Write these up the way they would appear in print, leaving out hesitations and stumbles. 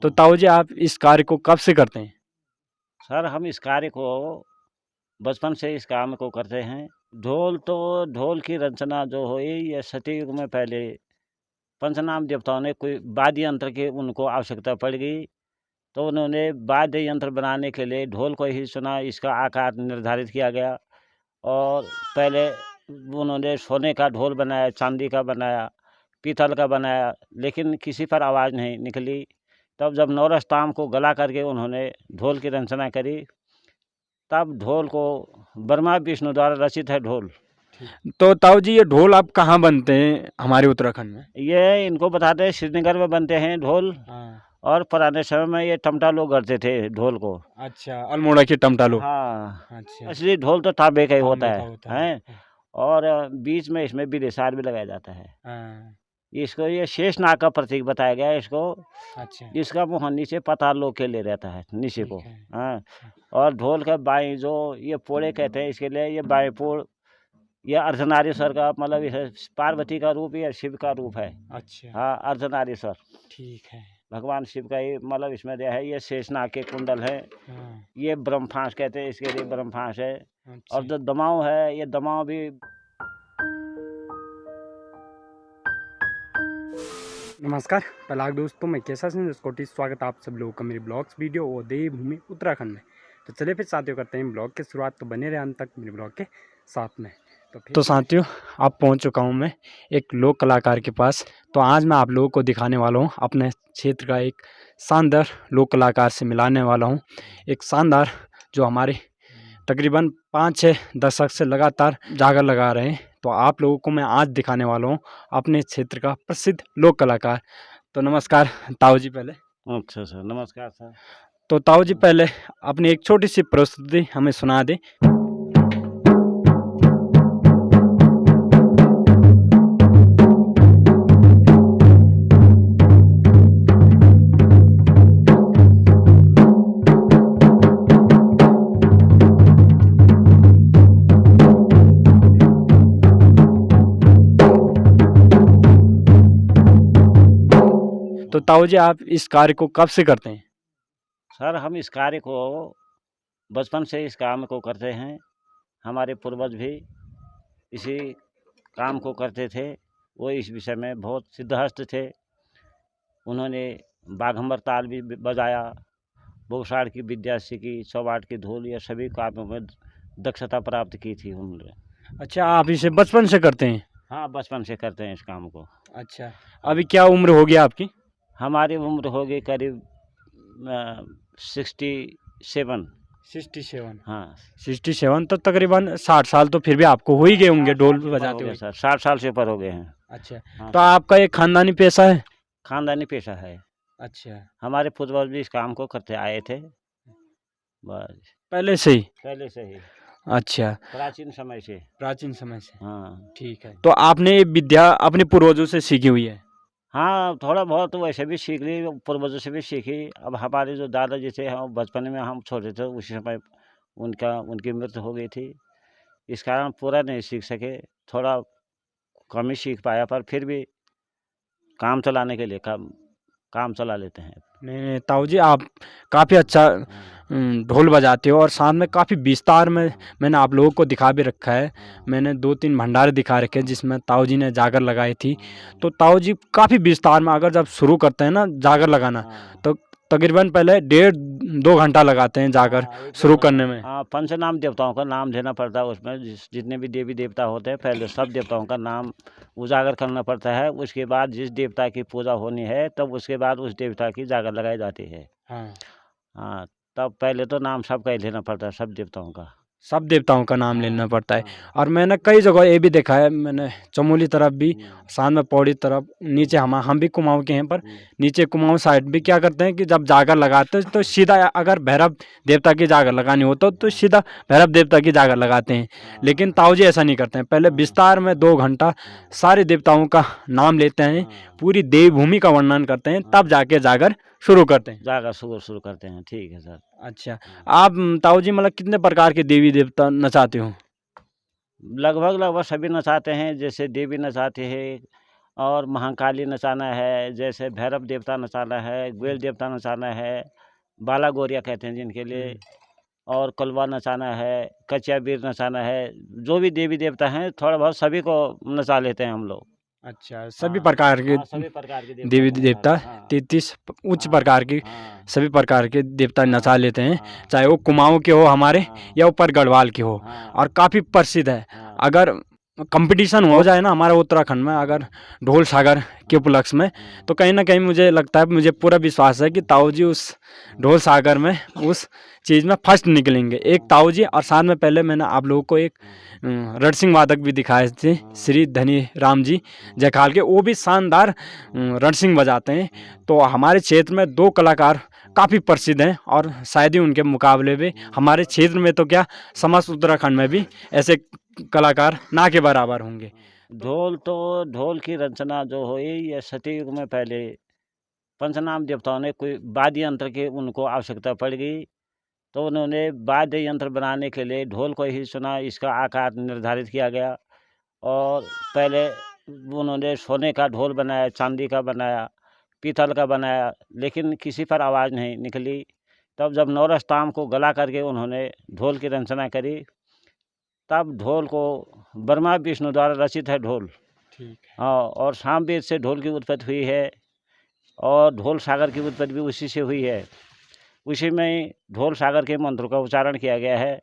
तो ताऊ जी आप इस कार्य को कब से करते हैं? सर हम इस कार्य को बचपन से इस काम को करते हैं। ढोल की रचना जो हुई ये सतयुग में पहले पंचनाम देवताओं ने कोई वाद्य यंत्र की उनको आवश्यकता पड़ गई, तो उन्होंने वाद्य यंत्र बनाने के लिए ढोल को ही चुना। इसका आकार निर्धारित किया गया और पहले उन्होंने सोने का ढोल बनाया, चांदी का बनाया, पीतल का बनाया, लेकिन किसी पर आवाज़ नहीं निकली। तब जब नौरस ताम को गला करके उन्होंने ढोल की रचना करी, तब ढोल को ब्रह्मा विष्णु द्वारा रचित है ढोल। तो ताऊ जी ये ढोल आप कहाँ बनते हैं हमारे उत्तराखंड में? ये इनको बताते हैं श्रीनगर में बनते हैं ढोल। और पुराने समय में ये टमटा लोग करते थे ढोल को। अच्छा, अल्मोड़ा के टमटा लोग। हाँ, अच्छा, असली ढोल तो तांबे का ही होता तांबे का है, होता है। हैं? और बीच में इसमें विदेशार भी लगाया जाता है। हाँ, इसको ये शेषनाग का प्रतीक बताया गया है इसको। अच्छा, इसका मुँह नीचे पाताल लोक के लिए रहता है, नीचे को। ठीक है। हाँ, और ढोल का बाई जो ये पोड़े कहते हैं, इसके लिए ये बाई पोड़, ये अर्धनारीश्वर का मतलब ये पार्वती का रूप या शिव का रूप है। अच्छा, हाँ, अर्धनारीश्वर ठीक है। भगवान शिव का ही मतलब इसमें दिया है। ये शेषनाग के कुंडल है। हाँ, ये ब्रह्मफांस कहते हैं, इसके लिए ब्रह्मफांस है। अच्छा। और जो दमाव है, ये दमाव भी। नमस्कार पलाग दोस्तों, मैं कैसा सिंह स्कॉटी स्वागत आप सब लोगों का मेरे ब्लॉग्स वीडियो और देवभूमि उत्तराखंड में। तो चलिए फिर साथियों करते हैं ब्लॉग की शुरुआत। तो बने रहे अंत तक मेरे ब्लॉग के साथ में। तो साथियों आप पहुंच चुका हूं मैं एक लोक कलाकार के पास। तो आज मैं आप लोगों को दिखाने वाला हूं अपने क्षेत्र का एक शानदार लोक कलाकार से मिलाने वाला हूं। एक शानदार जो हमारे तकरीबन 5-6 दशक से लगातार जागर लगा रहे हैं। तो आप लोगों को मैं आज दिखाने वाला हूँ अपने क्षेत्र का प्रसिद्ध लोक कलाकार। तो नमस्कार ताऊ जी पहले। अच्छा सर, नमस्कार सर। तो ताऊ जी पहले अपनी एक छोटी सी प्रस्तुति हमें सुना दें। तो ताऊ जी आप इस कार्य को कब से करते हैं? सर हम इस कार्य को बचपन से इस काम को करते हैं। हमारे पूर्वज भी इसी काम को करते थे। वो इस विषय में बहुत सिद्धहस्त थे। उन्होंने बाघंबर ताल भी बजाया, बोगसाड़ की विद्या सीखी, चौबाट की धूल, या सभी कामों में दक्षता प्राप्त की थी उन्होंने। अच्छा, आप इसे बचपन से करते हैं? हाँ, बचपन से करते हैं इस काम को। अच्छा, अभी क्या उम्र हो गया आपकी? हमारी उम्र हो गई करीब 67। 67। हाँ, 67 तो तकरीबन 60 साल तो फिर भी आपको हो ही गए होंगे ढोल बजाते हुए। सर 60 साल से ऊपर हो गए हैं। अच्छा, हाँ, तो आपका एक खानदानी पेशा है? खानदानी पेशा है। अच्छा, हमारे पूर्वज भी इस काम को करते आए थे, बस पहले से ही? पहले से ही, अच्छा, प्राचीन समय से। प्राचीन समय से। हाँ, ठीक है। तो आपने ये विद्या अपने पूर्वजों से सीखी हुई है? हाँ, थोड़ा बहुत वैसे भी सीख ली, पूर्वजों से भी सीखी। अब हमारे जो दादाजी थे, हम बचपन में हम छोटे थे उसी समय उनकी मृत्यु हो गई थी। इस कारण पूरा नहीं सीख सके, थोड़ा कम ही सीख पाया, पर फिर भी काम चलाने के लिए काम चला लेते हैं। नहीं ताऊ जी आप काफ़ी अच्छा ढोल बजाते हो और साथ में काफ़ी विस्तार में मैंने आप लोगों को दिखा भी रखा है। मैंने 2-3 भंडारे दिखा रखे हैं जिसमें ताऊ जी ने जागर लगाई थी। तो ताऊ जी काफ़ी विस्तार में अगर जब शुरू करते हैं ना जागर लगाना, तो तकरीबन पहले 1.5-2 घंटा लगाते हैं जागर शुरू करने में। हाँ, पंचनाम देवताओं का नाम लेना पड़ता है उसमें। जितने भी देवी देवता होते हैं, पहले सब देवताओं का नाम उजागर करना पड़ता है। उसके बाद जिस देवता की पूजा होनी है, तब उसके बाद उस देवता की जागर लगाई जाती है। हाँ, तब पहले तो नाम सबका ही लेना पड़ता है, सब देवताओं का। सब देवताओं का नाम लेना पड़ता है। और मैंने कई जगह ये भी देखा है, मैंने चमोली तरफ भी, साथ में पौड़ी तरफ, नीचे हम भी कुमाऊं के हैं, पर नीचे कुमाऊं साइड भी क्या करते हैं कि जब जागर लगाते हैं तो सीधा अगर भैरव देवता की जागर लगानी हो तो सीधा भैरव देवता की जागर लगाते हैं। लेकिन ताऊ जी ऐसा नहीं करते हैं, पहले विस्तार में 2 घंटा सारे देवताओं का नाम लेते हैं, पूरी देवभूमि का वर्णन करते हैं, तब जाके जागर शुरू करते हैं। जागर शुरू करते हैं, ठीक है सर। अच्छा, आप ताऊ जी मतलब कितने प्रकार के देवी देवता नचाते हो? लगभग सभी नचाते हैं। जैसे देवी नचाते हैं, और महाकाली नचाना है, जैसे भैरव देवता नचाना है, ग्वेल देवता नचाना है, बाला गोरिया कहते हैं जिनके लिए, और कलवा नचाना है, कच्चा वीर नचाना है। जो भी देवी देवता हैं थोड़ा बहुत सभी को नचा लेते हैं हम लोग। अच्छा, सभी हाँ, प्रकार के हाँ, सभी प्रकार के देवी को नचा देवता लेते हैं। हाँ, 33 उच्च हाँ, प्रकार के हाँ, सभी प्रकार के देवता नचा हाँ, लेते हैं, हाँ, चाहे वो कुमाऊं के हो हमारे हाँ, या ऊपर गढ़वाल के हो, हाँ, और काफ़ी प्रसिद्ध है। हाँ, अगर कंपटीशन हो जाए ना हमारे उत्तराखंड में अगर ढोल सागर के उपलक्ष्य में, हाँ, तो कहीं ना कहीं मुझे लगता है, मुझे पूरा विश्वास है कि ताऊ जी उस ढोल सागर में उस चीज़ में फर्स्ट निकलेंगे। एक ताऊ जी, और साथ में पहले मैंने आप लोगों को एक रणसिंह वादक भी दिखाए थे, श्री धनी राम जी जयखाल के, वो भी शानदार रणसिंह बजाते हैं। तो हमारे क्षेत्र में 2 कलाकार काफ़ी प्रसिद्ध हैं, और शायद ही उनके मुकाबले भी हमारे क्षेत्र में तो क्या, समस्त उत्तराखंड में भी ऐसे कलाकार ना के बराबर होंगे। ढोल की रचना जो हुई ये सतयुग में पहले पंचनाम देवताओं ने कोई वाद्य यंत्र की उनको आवश्यकता पड़ गई, तो उन्होंने वाद्य यंत्र बनाने के लिए ढोल को ही चुना। इसका आकार निर्धारित किया गया, और पहले उन्होंने सोने का ढोल बनाया, चांदी का बनाया, पीतल का बनाया, लेकिन किसी पर आवाज़ नहीं निकली। तब जब नौरस ताम को गला करके उन्होंने ढोल की रचना करी, तब ढोल को ब्रह्मा विष्णु द्वारा रचित है ढोल। ठीक है। हाँ, और सामवेद से ढोल की उत्पत्ति हुई है, और ढोल सागर की उत्पत्ति भी उसी से हुई है। उसी में ढोल सागर के मंत्र का उच्चारण किया गया है।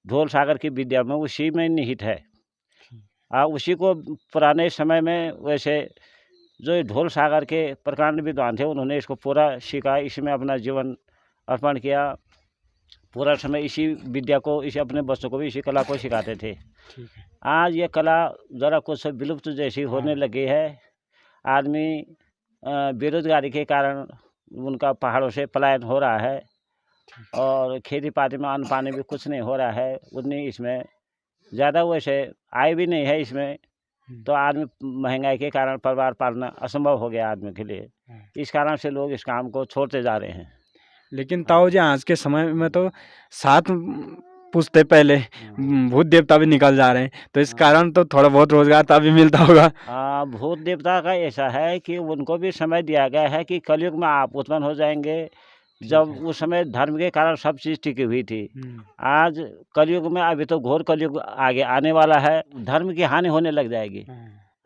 ढोल सागर की विद्या में उसी में निहित है। उसी को पुराने समय में वैसे जो ये ढोल सागर के प्रकांड विद्वान थे उन्होंने इसको पूरा सीखा, इसमें अपना जीवन अर्पण किया। पूरा समय इसी विद्या को, इसी अपने बच्चों को भी इसी कला को सिखाते थे। ठीक है। आज ये कला ज़रा कुछ विलुप्त जैसी होने लगी है। आदमी बेरोजगारी के कारण उनका पहाड़ों से पलायन हो रहा है, और खेती पाती में अन्न पानी भी कुछ नहीं हो रहा है, उतनी इसमें ज़्यादा वैसे आय भी नहीं है इसमें। तो आदमी महंगाई के कारण परिवार पालना असंभव हो गया आदमी के लिए। इस कारण से लोग इस काम को छोड़ते जा रहे हैं। लेकिन ताऊ जी आज के समय में तो 7 पुश्ते पहले भूत देवता भी निकल जा रहे हैं, तो इस कारण तो थोड़ा बहुत रोजगार तभी मिलता होगा। भूत देवता का ऐसा है कि उनको भी समय दिया गया है कि कलयुग में आप उत्पन्न हो जाएंगे। जब उस समय धर्म के कारण सब चीज़ टिकी हुई थी। आज कलयुग में अभी तो घोर कलयुग आगे आने वाला है, धर्म की हानि होने लग जाएगी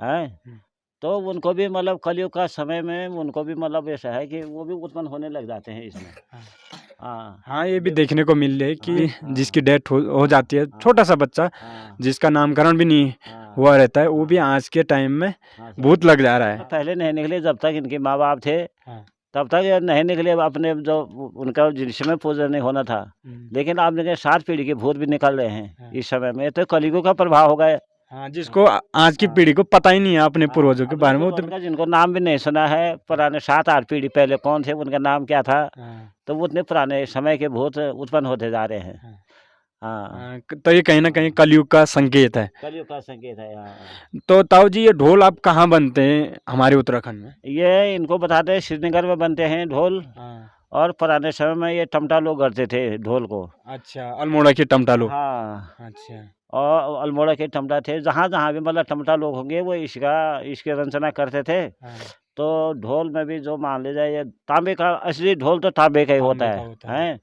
है। तो उनको भी मतलब कलयुग का समय में उनको भी मतलब ऐसा है कि वो भी उत्पन्न होने लग जाते हैं इसमें। हाँ, ये भी देखने को मिल रहा है कि जिसकी डेथ हो जाती है, छोटा सा बच्चा जिसका नामकरण भी नहीं हुआ रहता है, वो भी आज के टाइम में भूत लग जा रहा है। पहले नहीं निकले, जब तक इनके माँ बाप थे तब तक ये नहीं निकले, अपने जो उनका जिसमें पूजन नहीं होना था। लेकिन आप देखें 7 पीढ़ी के भूत भी निकल रहे हैं इस समय में, तो कलयुग का प्रभाव हो गया। हाँ, जिसको आज की पीढ़ी को पता ही नहीं है अपने पूर्वजों के बारे में, उनका जिनको नाम भी नहीं सुना है, पुराने 7-8 पीढ़ी पहले कौन थे, उनका नाम क्या था, तो वो उतने पुराने समय के भूत उत्पन्न होते जा रहे हैं। तो ये कहीं ना कहीं कलयुग का संकेत है। कलयुग का संकेत है। तो ताऊ जी, ये ढोल अब कहाँ बनते हैं हमारे उत्तराखंड में? ये इनको बताते हैं श्रीनगर में बनते हैं ढोल, और पुराने समय में ये टमटा लोग करते थे ढोल को। अच्छा, अल्मोड़ा के टमटा लोग। हाँ, अच्छा, और अल्मोड़ा के टमटा थे, जहाँ जहाँ भी मतलब टमटा लोग होंगे वो इसकी रचना करते थे। तो ढोल में भी जो मान ले जाए, ये तांबे का, असली ढोल तो तांबे का ही होता है।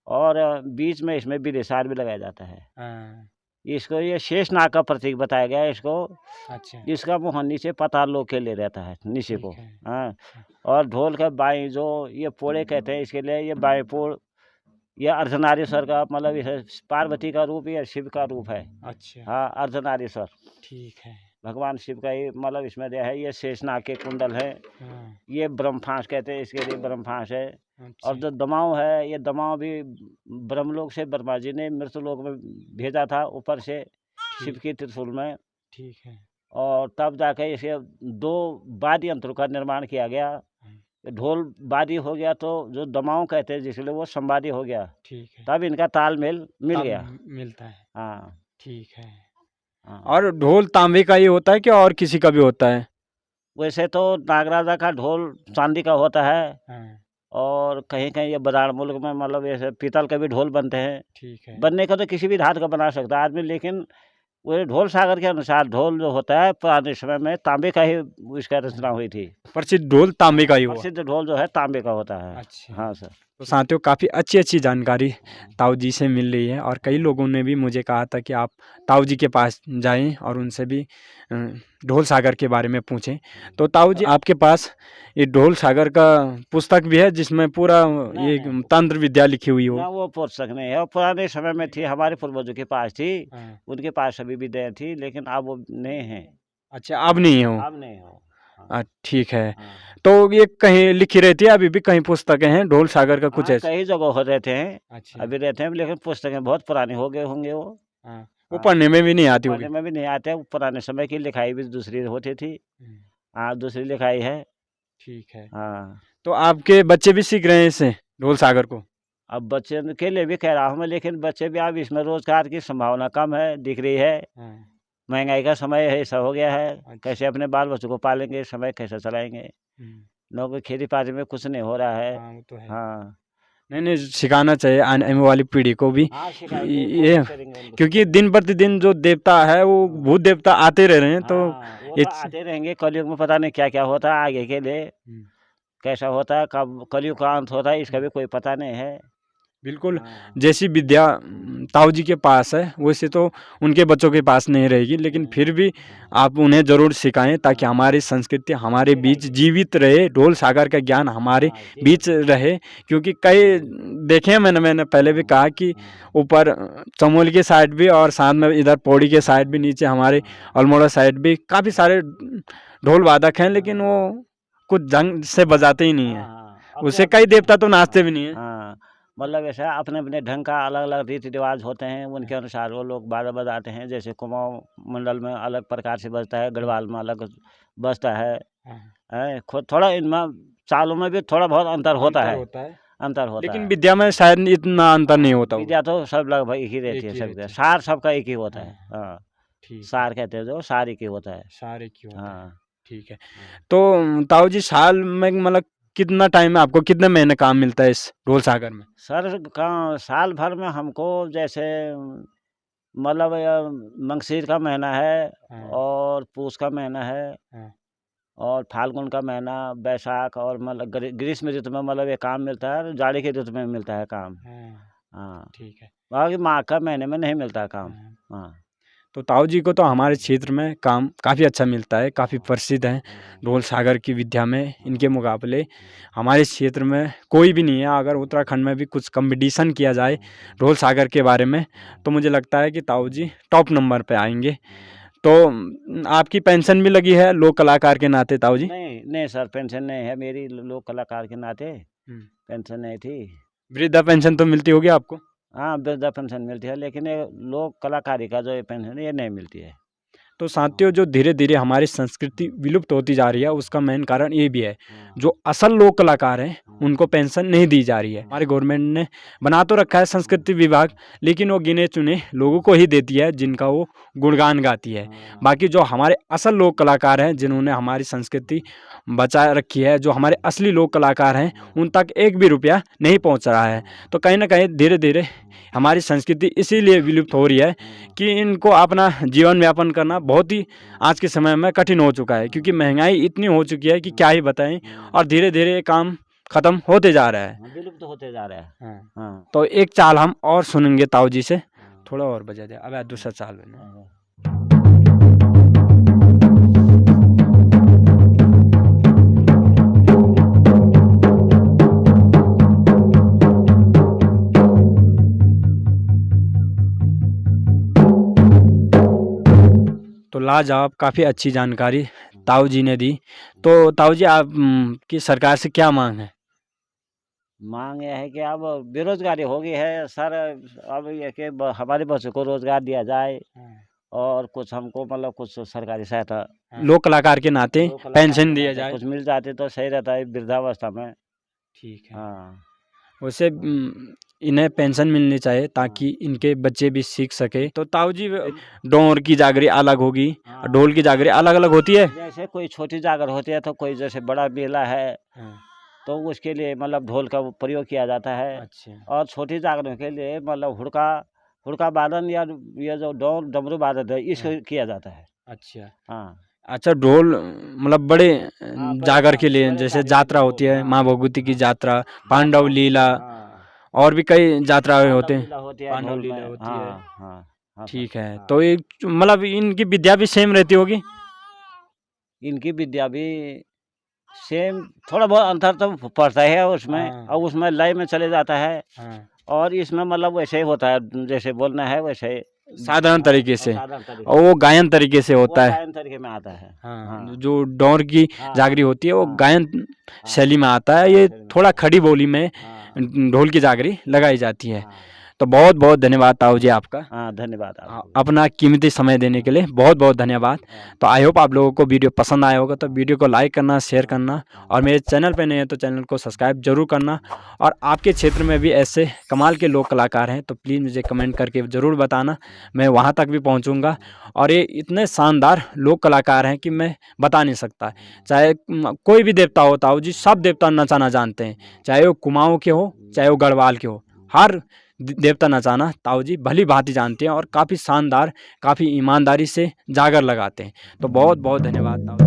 और बीच में इसमें विदेशार भी लगाया जाता है। इसको ये शेषनाग का प्रतीक बताया गया है इसको। अच्छा, इसका मुँह नीचे पाताल लोक के ले रहता है नीचे को। हाँ, और ढोल का बाई जो ये पोड़े कहते हैं, इसके लिए ये बाई पोड़, यह अर्धनारीश्वर का मतलब यह पार्वती का रूप या शिव का रूप है। अच्छा, हाँ, अर्धनारीश्वर ठीक है। भगवान शिव का ही मतलब इसमें दिया है। ये शेषनाग के कुंडल है। ये ब्रह्मफांस कहते हैं, इसके लिए ब्रह्मफांस है। अच्छा, और जो दमाव है, ये दमाव भी ब्रह्मलोक से ब्रह्मा जी ने मृत्युलोक में भेजा था ऊपर से शिव की त्रिशूल में। ठीक है। और तब जाके इसे 2 वाद्य यंत्रों का निर्माण किया गया। ढोल वाद्य हो गया, तो जो दमाव कहते हैं जिसलिए वो संवादी हो गया। ठीक है। तब इनका तालमेल मिल गया। मिलता है। हाँ, ठीक है। हाँ। और ढोल तांबे का ही होता है कि और किसी का भी होता है? वैसे तो नागराजा का ढोल चांदी का होता है। और कहीं कहीं ये बदार मुल्क में मतलब ऐसे पीतल के भी ढोल बनते हैं। ठीक है। बनने का तो किसी भी धातु का बना सकता है आदमी, लेकिन वो ढोल सागर के अनुसार ढोल जो होता है पुराने समय में तांबे का ही इसका रचना हुई थी। प्रसिद्ध ढोल तांबे का ही हुआ। प्रसिद्ध ढोल जो है तांबे का होता है। अच्छा। हाँ सर। तो साथियों, काफ़ी अच्छी अच्छी जानकारी ताऊ जी से मिल रही है और कई लोगों ने भी मुझे कहा था कि आप ताऊ जी के पास जाएं और उनसे भी ढोल सागर के बारे में पूछें। तो ताऊ जी, आपके पास ये ढोल सागर का पुस्तक भी है जिसमें पूरा ये नहीं। तंत्र विद्या लिखी हुई हो? ना वो पुस्तक नहीं है, वो पुराने समय में थी, हमारे पूर्वजों के पास थी, हाँ। उनके पास सभी विद्याएं थी, लेकिन अब वो नहीं है। अच्छा, अब नहीं हो? अब नहीं हो। हाँ। ठीक है। हाँ। तो ये कहीं लिखी रहती है, अभी भी कहीं पुस्तकें हैं ढोल सागर का कुछ हाँ, ऐसा? कई जगह हो रहते हैं, अच्छा। अभी रहते हैं, लेकिन पुस्तकें बहुत पुराने हो गए होंगे वो। हाँ, वो हाँ, पढ़ने में भी नहीं आती होगी? पढ़ने में भी नहीं आते, वो पुराने समय की लिखाई भी दूसरी होती थी। हम्म, हाँ, दूसरी लिखाई है। ठीक है। हाँ। तो आपके बच्चे भी सीख रहे हैं इससे ढोल सागर को? अब बच्चे के लिए भी कह रहा हूँ मैं, लेकिन बच्चे भी अब इसमें रोजगार की संभावना कम है, दिख रही है। हाँ। महंगाई का समय है, ऐसा हो गया है। अच्छा। कैसे अपने बाल बच्चों को पालेंगे, समय कैसे चलाएंगे? हम्म, नौकरी खेती बाड़ी में कुछ नहीं हो रहा है। हाँ, वो तो है। हाँ। नहीं नहीं, सिखाना चाहिए आने वाली पीढ़ी को भी हाँ, सिखाएंगे, ये, कोशिश करेंगे उनको क्योंकि सिखाने दिन प्रतिदिन जो देवता है वो भूत देवता आते रह रहे हैं। की। तो हाँ, वो ये तो आते रहेंगे, कलयुग में पता नहीं क्या क्या होता है आगे के लिए, कैसा होता है, कब कलयुग का अंत होता है, इसका भी कोई पता नहीं है। बिल्कुल। हाँ। जैसी विद्या ताऊ जी के पास है वैसे तो उनके बच्चों के पास नहीं रहेगी, लेकिन फिर भी आप उन्हें ज़रूर सिखाएं ताकि हमारी संस्कृति हमारे बीच जीवित रहे, ढोल सागर का ज्ञान हमारे बीच रहे। क्योंकि कई देखे हैं, मैंने पहले भी कहा कि ऊपर चमोली के साइड भी और साथ में इधर पौड़ी के साइड भी, नीचे हमारे अल्मोड़ा साइड भी काफ़ी सारे ढोल वादक हैं, लेकिन वो कुछ ढंग से बजाते ही नहीं हैं। उससे कई देवता तो नाचते भी नहीं हैं। हाँ, मतलब ऐसा अपने अपने ढंग का अलग अलग रीति रिवाज होते हैं, उनके अनुसार वो लोग बाजा बजाते हैं। जैसे कुमाऊं मंडल में अलग प्रकार से बजता है, गढ़वाल में अलग बजता है। खुद थोड़ा इनमें चालों में भी थोड़ा बहुत अंतर होता है। अंतर होता लेकिन है। विद्या में शायद इतना अंतर नहीं होता होगा। विद्या तो सब लगभग एक ही रहती एक है, ही सबका रहती है। सार सबका एक ही होता है। हाँ, ठीक है। सार कहते हैं जो, सार एक ही होता है। सारे की होता है। हाँ। ठीक है। तो ताऊ जी, साल में मतलब कितना टाइम में आपको कितने महीने काम मिलता है इस ढोल सागर में? सर साल भर में हमको जैसे मतलब मंगसीर का महीना है, हाँ। और पूस का महीना है, हाँ। और फाल्गुन का महीना, बैसाख, और मतलब ग्रीष्म ऋतु में मतलब ये काम मिलता है, और जाड़े के ऋतु में मिलता है काम। हाँ, ठीक है। बाकी माघ का महीने में नहीं मिलता है काम। हाँ। हाँ। तो ताऊ जी को तो हमारे क्षेत्र में काम काफ़ी अच्छा मिलता है, काफ़ी प्रसिद्ध हैं ढोल सागर की विद्या में। इनके मुकाबले हमारे क्षेत्र में कोई भी नहीं है। अगर उत्तराखंड में भी कुछ कंपटीशन किया जाए ढोल सागर के बारे में तो मुझे लगता है कि ताऊ जी टॉप नंबर पे आएंगे। तो आपकी पेंशन भी लगी है लोक कलाकार के नाते ताऊ जी? नहीं नहीं सर, पेंशन नहीं है मेरी, लोक कलाकार के नाते पेंशन नहीं थी। वृद्धा पेंशन तो मिलती होगी आपको? हाँ, वृद्धा पेंशन मिलती है, लेकिन ये लोक कलाकारी का जो ये पेंशन है ये नहीं मिलती है। तो साथियों, जो धीरे धीरे हमारी संस्कृति विलुप्त होती जा रही है उसका मेन कारण ये भी है, जो असल लोक कलाकार हैं उनको पेंशन नहीं दी जा रही है। हमारे गवर्नमेंट ने बना तो रखा है संस्कृति विभाग, लेकिन वो गिने चुने लोगों को ही देती है जिनका वो गुणगान गाती है। बाकी जो हमारे असल लोक कलाकार हैं जिन्होंने हमारी संस्कृति बचा रखी है, जो हमारे असली लोक कलाकार हैं, उन तक एक भी रुपया नहीं पहुंच रहा है। तो कहीं ना कहीं धीरे धीरे हमारी संस्कृति इसीलिए विलुप्त हो रही है कि इनको अपना जीवन यापन करना बहुत ही आज के समय में कठिन हो चुका है, क्योंकि महंगाई इतनी हो चुकी है कि क्या ही बताएं, और धीरे धीरे ये काम खत्म होते जा रहा है। विलुप्त होते जा रहा है। हाँ। तो एक चाल हम और सुनेंगे ताऊ जी से, थोड़ा और बजा दे। अब दूसरा चाल बने। तो लाजवाब, काफ़ी अच्छी जानकारी ताऊ जी ने दी। तो ताऊ जी, आप की सरकार से क्या मांग है? मांग यह है कि अब बेरोजगारी हो गई है सर, अब ये कि हमारे बच्चों को रोजगार दिया जाए, और कुछ हमको मतलब कुछ सरकारी सहायता लोक कलाकार के नाते लोक कलाकार पेंशन के दिया नाते जाए। कुछ मिल जाते तो सही रहता है वृद्धावस्था में। ठीक है। हाँ। वैसे इन्हें पेंशन मिलनी चाहिए ताकि इनके बच्चे भी सीख सके। तो ताऊ जी, डोर की जागरी अलग होगी, ढोल की जागरी अलग अलग होती है? जैसे कोई छोटी जागर होती है, तो कोई जैसे बड़ा मेला है तो उसके लिए मतलब ढोल का प्रयोग किया जाता है। अच्छा। और छोटी जागरों के लिए मतलब हुड़का हुड़का वादन या ये जो ढोल डमरू वादन है इसको किया जाता है। अच्छा हाँ अच्छा, ढोल मतलब बड़े बड़े जागर के हाँ, लिए, बड़े जैसे जागर यात्रा के होती लोग, है, हाँ, माँ भगवती की यात्रा, पांडव हाँ, लीला, हाँ, और भी कई यात्राएं होते हैं। लीला होती है पांडव ढोल लीला में, होती है। हाँ हाँ हाँ सर, ठीक है, हाँ। तो ये मतलब इनकी विद्या भी सेम रहती होगी। इनकी विद्या भी सेम, थोड़ा बहुत अंतर तो पड़ता है उसमें, हाँ। और उसमें लय में चले जाता है, हाँ, और इसमें मतलब वैसे ही होता है जैसे बोलना है वैसे साधारण तरीके से, साधारण तरीके और वो गायन तरीके से वो होता है। गायन तरीके में आता है। हाँ, हाँ जो डोर की हाँ जागरी होती है वो हाँ गायन हाँ शैली में आता है, हाँ, ये शैली में थोड़ा आता है। खड़ी बोली में हाँ ढोल की जागरी लगाई जाती है। हाँ तो बहुत बहुत धन्यवाद ताऊ जी आपका, हाँ, धन्यवाद आपको भी। अपना कीमती समय देने के लिए बहुत बहुत धन्यवाद। हाँ, तो आई होप आप लोगों को वीडियो पसंद आया होगा, तो वीडियो को लाइक करना, शेयर हाँ, करना, हाँ, और मेरे चैनल पे नए हैं तो चैनल को सब्सक्राइब जरूर करना। और आपके क्षेत्र में भी ऐसे कमाल के लोक कलाकार हैं तो प्लीज़ मुझे कमेंट करके ज़रूर बताना, मैं वहाँ तक भी पहुँचूँगा। और ये इतने शानदार लोक कलाकार हैं कि मैं बता नहीं सकता। चाहे कोई भी देवता हो ताऊ जी, सब देवता नचाना जानते हैं, चाहे वो कुमाऊँ के हो, चाहे वो गढ़वाल के हो, हर देवता नचाना ताऊ जी भली भांति जानते हैं, और काफ़ी शानदार, काफ़ी ईमानदारी से जागर लगाते हैं। तो बहुत बहुत धन्यवाद ताऊ जी।